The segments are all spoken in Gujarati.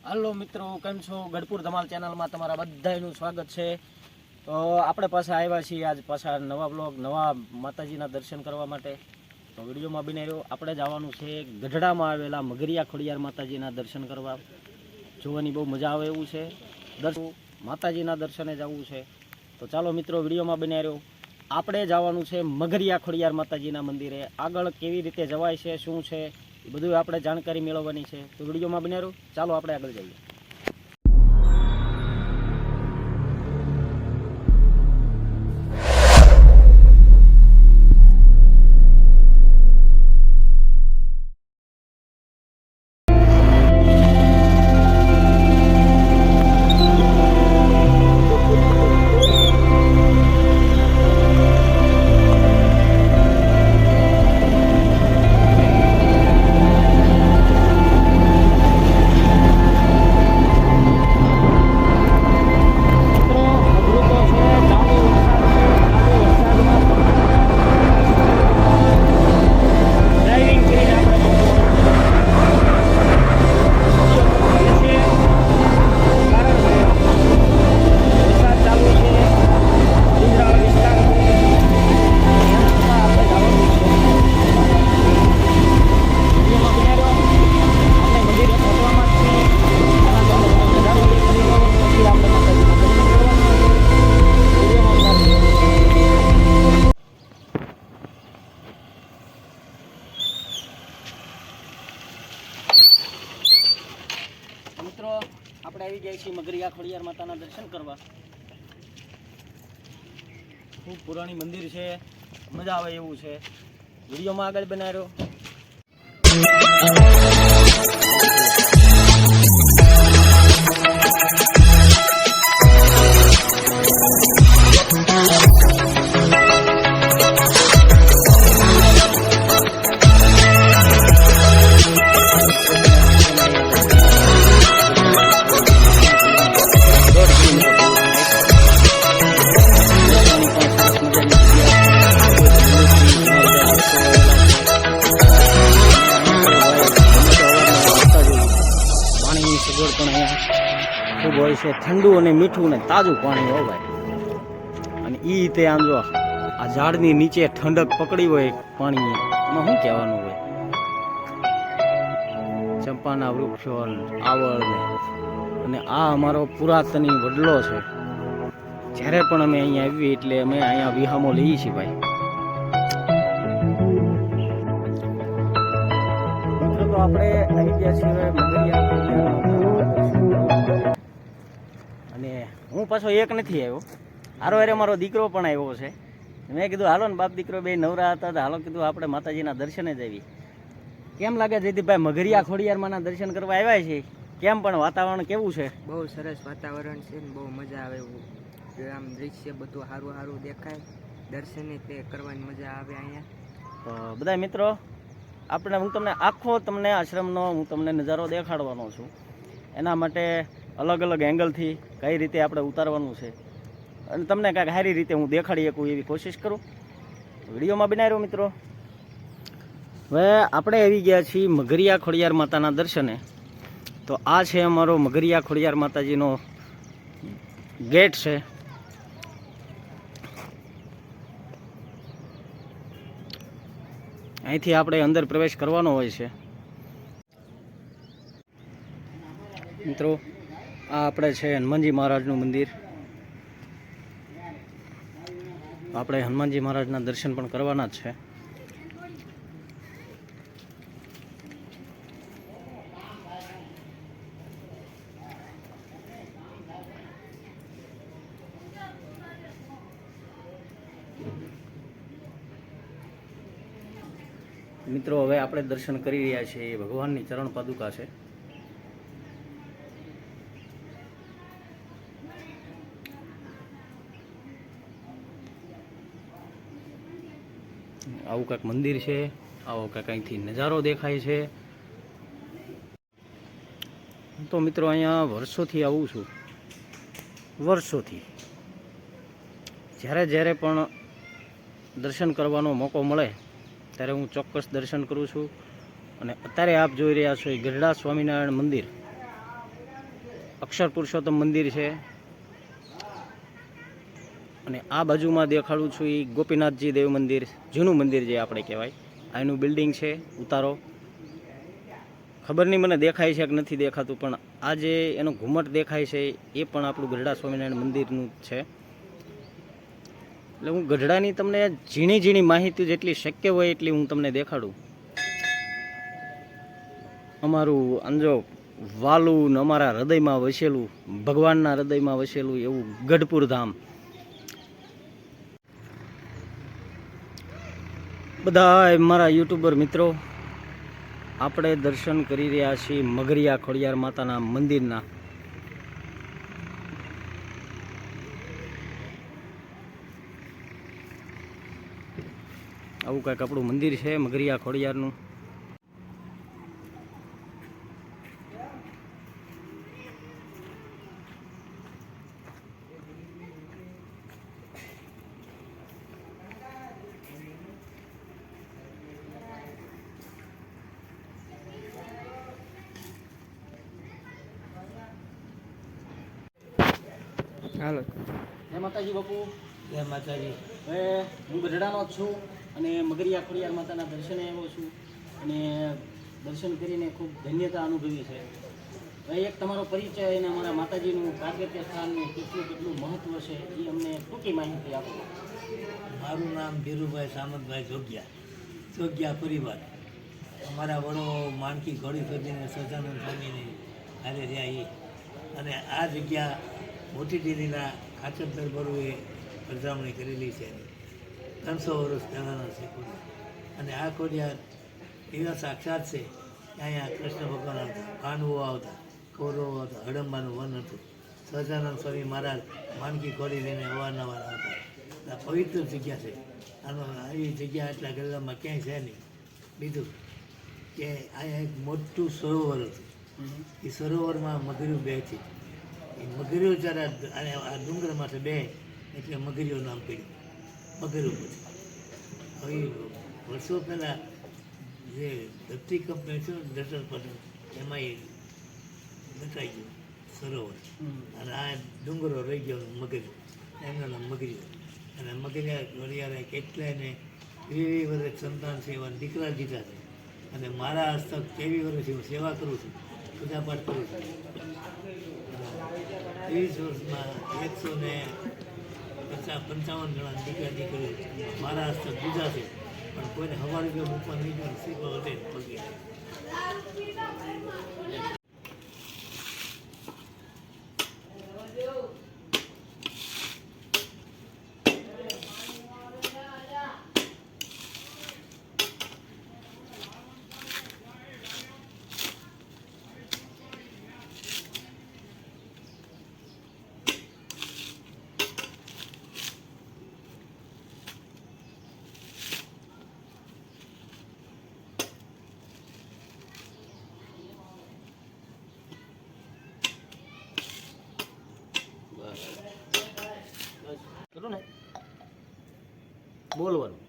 हेलो मित्रों, केम छो? गढ़पुर धमाल चैनल में तमारा बधाईनुं स्वागत है। तो आपणे पाछा आव्या छीए आज पाछा नवा ब्लॉग नवा माताजीना दर्शन करवा माटे। तो विडियो में बने रह्यो। आपणे जवानुं छे गढ़डामां आवेला मगरिया खोडियार माताजीना दर्शन करवा। जोवानी बहु मजा आवे एवुं छे। माताजीना दर्शने जवुं छे। तो चालो मित्रों विडियो में बने रह्यो। आपणे जवानुं छे मगरिया खोडियार माताजीना मंदिरे। आगळ केवी रीते जवाय छे, शुं छे, બધું આપણે જાણકારી મેળવવાની છે। તો વિડીયોમાં બન્યા રહો। ચાલો આપણે આગળ જઈએ। મિત્રો આપણે આવી ગયા છીએ મગરિયા ખોડિયાર માતાના દર્શન કરવા। ખૂબ પુરાણી મંદિર છે, મજા આવે એવું છે। વિડીયોમાં આગળ બનાવ્યો। खूब होय छे ठंडू अने मीठू ने ताजू पाणी हो भाई। अने ई ते आम जो आ झाड़नी नीचे ठंडक पकड़ी होय पाणी एमां शुं कहेवानुं होय। चंपाना वृक्षो आवळ अने आ अमारो पुरातनी वडलो छे। ज्यारे पण अमे अहींया आवीए એટલે અમે અહીંયા વિહામો લઈએ છીએ ભાઈ। મિત્રો તો આપણે આવી ગયા છીએ મગરિયા અને હું પાછો એક નથી આવ્યો, હારો હારે મારો દીકરો પણ આવ્યો છે। મેં કીધું હાલો ને બાપ દીકરો બે નવરા હતા તો હાલો કીધું આપણે માતાજીના દર્શને જ આવીએ। કેમ લાગે જયદીપભાઈ મગરિયા ખોડિયારમાંના દર્શન કરવા આવ્યા છે? કેમ પણ વાતાવરણ કેવું છે? બહુ સરસ વાતાવરણ છે ને બહુ મજા આવે એવું આમ દૃશ્ય બધું સારું સારું દેખાય, દર્શને તે કરવાની મજા આવે અહીંયા। તો બધા મિત્રો આપણે હું તમને આખો તમને આશ્રમનો હું તમને નજારો દેખાડવાનો છું। એના માટે अलग अलग एंगल थी कई रीते आपणे उतारवानुं छे अने तमने कांईक सारी रीते हूँ देखाड़ी शकूँ एवी कोशिश करूँ। विडियो में बनावी रहो मित्रों। हवे आपणे आवी गया छीए मगरिया खोडियार माताना दर्शने। तो आ छे अमारो मगरिया खोडियार माताजीनो गेट छे। અહીંથી આપણે અંદર પ્રવેશ કરવાનો હોય છે મિત્રો। આ આપણે છે હનુમાનજી મહારાજનું મંદિર। આપણે હનુમાનજી મહારાજના દર્શન પણ કરવાના જ છે। મિત્રો હવે આપણે દર્શન કરી રહ્યા છીએ એ ભગવાનની ચરણ પાદુકા છે। આવું કાંઈક મંદિર છે, આવો કાંઈક અહીંથી નજારો દેખાય છે। તો મિત્રો અહીંયા વર્ષોથી આવું છું, વર્ષોથી જ્યારે જ્યારે પણ દર્શન કરવાનો મોકો મળે ત્યારે હું ચોક્કસ દર્શન કરું છું। અને અત્યારે આપ જોઈ રહ્યા છો એ ગઢડા સ્વામિનારાયણ મંદિર અક્ષર પુરુષોત્તમ મંદિર છે. અને આ બાજુમાં દેખાડું છું એ ગોપીનાથજી દેવ મંદિર, જૂનું મંદિર જે આપણે કહેવાય. આનું બિલ્ડિંગ છે, ઉતારો. ખબર નહીં મને દેખાય છે કે નથી દેખાતું, પણ આ જે એનો ઘુમટ દેખાય છે એ પણ આપણું ગઢડા સ્વામિનારાયણ મંદિરનું છે. એટલે હું ગઢડાની તમને ઝીણી ઝીણી માહિતી જેટલી શક્ય હોય એટલી હું તમને દેખાડું. અમારું અંજો વાલું ને અમારા હૃદયમાં વસેલું, ભગવાનના હૃદયમાં વસેલું એવું ગઢપુર ધામ. બધા મારા યુટ્યુબર મિત્રો, આપણે દર્શન કરી રહ્યા છીએ મગરિયા ખોડિયાર માતાના મંદિરના. આવું કંઈક આપણું મંદિર છે મગરિયા ખોડિયારનું. હાલો. જય માતાજી બાપુ. જય માતાજી. હવે હું ગઢડાનો જ છું અને મગરિયા ખોડિયાર માતાના દર્શને આવ્યો છું અને દર્શન કરીને ખૂબ ધન્યતા અનુભવી છે. હવે એક તમારો પરિચય અને અમારા માતાજીનું પ્રાગટ્ય સ્થાનનું કેટલું મહત્ત્વ છે એ અમને ટૂંકી માહિતી આપો. મારું નામ ધીરુભાઈ સામંતભાઈ જોગ્યા પરિવાર. અમારા વડો માણકી ઘોડી શોધીને સહજાનંદ સ્વામીની હારે રહ્યા એ. અને આ જગ્યા મોટી ડેરીના ખાચર દરબારોએ પધરામણી કરેલી છે. 300 વર્ષ પહેલાંનો છે ખોડિયાર. અને આ ખોડિયાર એવા સાક્ષાત છે કે અહીંયા કૃષ્ણ ભગવાન આવતા, પાંડવો આવતા, કૌરવો આવતા, હડંબાનું વન હતું. સહજાનંદ સ્વામી મહારાજ માણકી ઘોડી લઈને અવારનવાર આવતા. આ પવિત્ર જગ્યા છે. આવી જગ્યા એટલા ગલ્લામાં ક્યાંય છે નહીં. બીજું કે અહીંયા એક મોટું સરોવર હતું. એ સરોવરમાં મગરીઓ બેઠી. એ મગરીઓ જ્યારે આ ડુંગર માટે બે એટલે મગરીઓ નામ પડ્યું, મગરીઓ પછી. હવે વર્ષો પહેલાં જે ધરતી કંપની છે દર્શન પટેલ એમાં એ બતાવી ગયું સરોવર. અને આ ડુંગરો રહી ગયો મગરીઓ, એમનું નામ મગરીઓ. અને મગરિયા ઘોડિયારે કેટલાયને 20 વર્ષ સંતાન છે એવા દીકરા દીધા છે. અને મારા હસ્તક 23 વર્ષથી હું સેવા કરું છું, પૂજાપાઠ કરું છું. 30 વર્ષમાં 155 જણા દીકરા દીકરીઓ મારા હસ્તક દીધા છે. પણ કોઈને હવારે જો મૂકવા નહીં ગયો શીખવા વધે પગે. કરું ને બોલવાનું.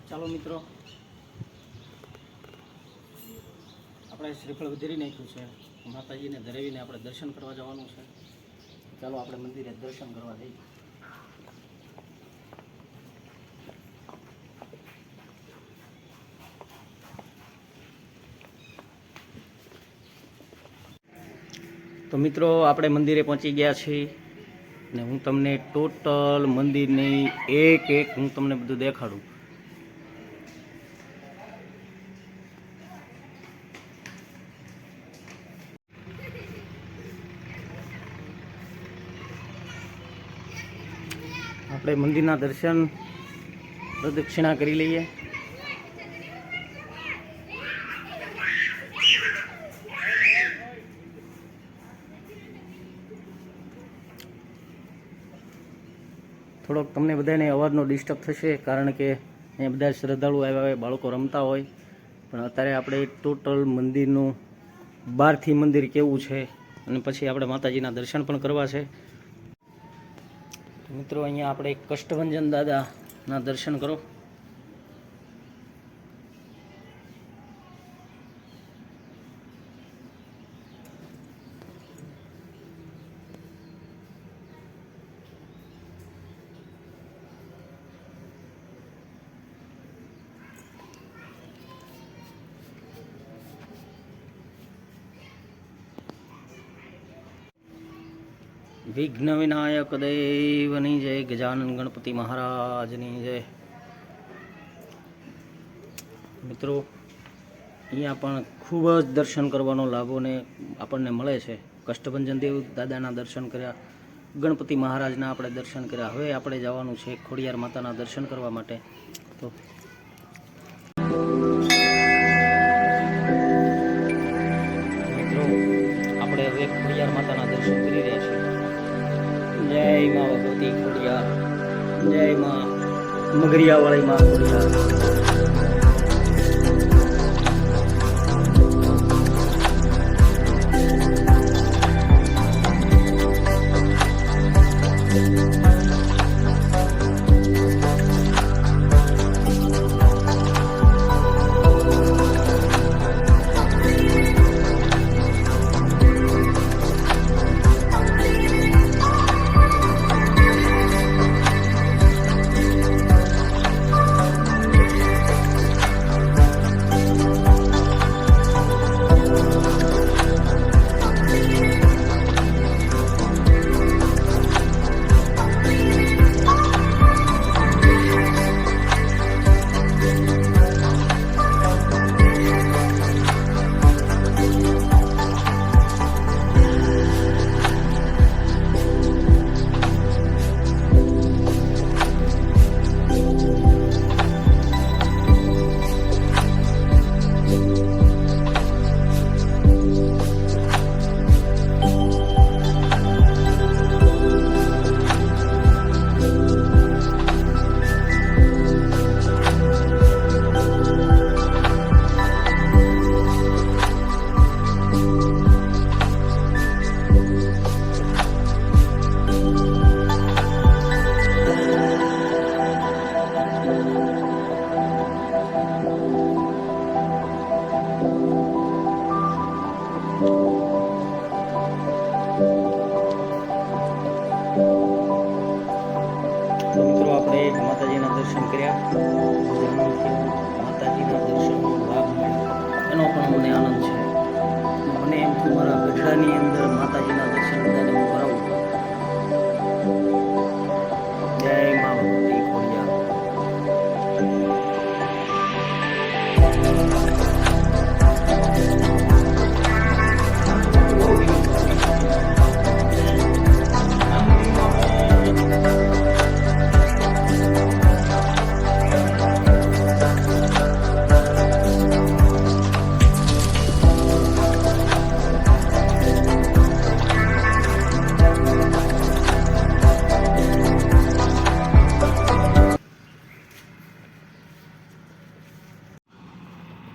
ચાલો મિત્રો, આપણે શ્રીફળ વધેરી નાખ્યું છે. માતાજીને ધરાવીને આપણે દર્શન કરવા જવાનું છે. ચાલો આપણે મંદિરે દર્શન કરવા જઈએ. તો મિત્રો, આપણે મંદિરે પહોંચી ગયા છીએ ને હું તમને ટોટલ મંદિરની એક હું તમને બધું દેખાડું. આપણે મંદિરના દર્શન પ્રદક્ષિણા કરી લઈએ. થોડોક તમને બધાને અવાજનો ડિસ્ટર્બ થશે, કારણ કે અહીંયા બધા શ્રદ્ધાળુ આવ્યા હોય, બાળકો રમતા હોય. પણ અત્યારે આપણે ટોટલ મંદિરનું બહારથી મંદિર કેવું છે અને પછી આપણે માતાજીના દર્શન પણ કરવા છે. મિત્રો અહીંયા આપણે કષ્ટભંજન દાદાના દર્શન કરો. વિઘ્ન વિનાયક દેવની જય, ગજાનન ગણપતિ મહારાજની જય. મિત્રો અહીંયા પણ ખૂબ જ દર્શન કરવાનો લાભોને આપણને મળે છે. કષ્ટભંજન દેવ દાદાના દર્શન કર્યા, ગણપતિ મહારાજના આપણે દર્શન કર્યા. હવે આપણે જવાનું છે ખોડિયાર માતાના દર્શન કરવા માટે. તો મિત્રો આપણે હવે ખોડિયાર માતાના દર્શન કરી રહ્યા છીએ. જય મા ભગવતી ખોડિયાર, જય મા મગરિયાવાળી મા ખોડિયાર. તો મિત્રો આપણે માતાજીના દર્શન કર્યા, માતાજીના દર્શનનો લાભ મળ્યો એનો પણ મને આનંદ છે. મને એમ થયું મારા ગઢડાની અંદર માતાજીના દર્શન બધાને હું કરાવું. જય મા ભગવતી ખોડિયાર.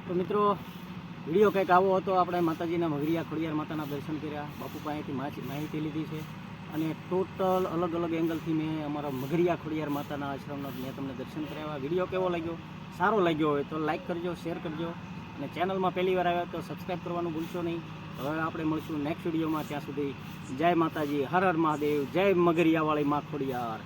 તો મિત્રો વિડીયો કંઈક આવો હતો. આપણે માતાજીના મગરિયા ખોડિયાર માતાના દર્શન કર્યા, બાપુ પાસેથી માહિતી લીધી છે અને ટોટલ અલગ અલગ એંગલથી મેં અમારા મગરિયા ખોડિયાર માતાના આશ્રમના મેં તમને દર્શન કરાવ્યા. વિડીયો કેવો લાગ્યો? સારો લાગ્યો હોય તો લાઇક કરજો, શેર કરજો અને ચેનલમાં પહેલી વાર આવ્યા તો સબસ્ક્રાઈબ કરવાનું ભૂલશો નહીં. હવે આપણે મળશું નેક્સ્ટ વિડીયોમાં. ત્યાં સુધી જય માતાજી, હર હર મહાદેવ, જય મગરિયાવાળી મા ખોડિયાર.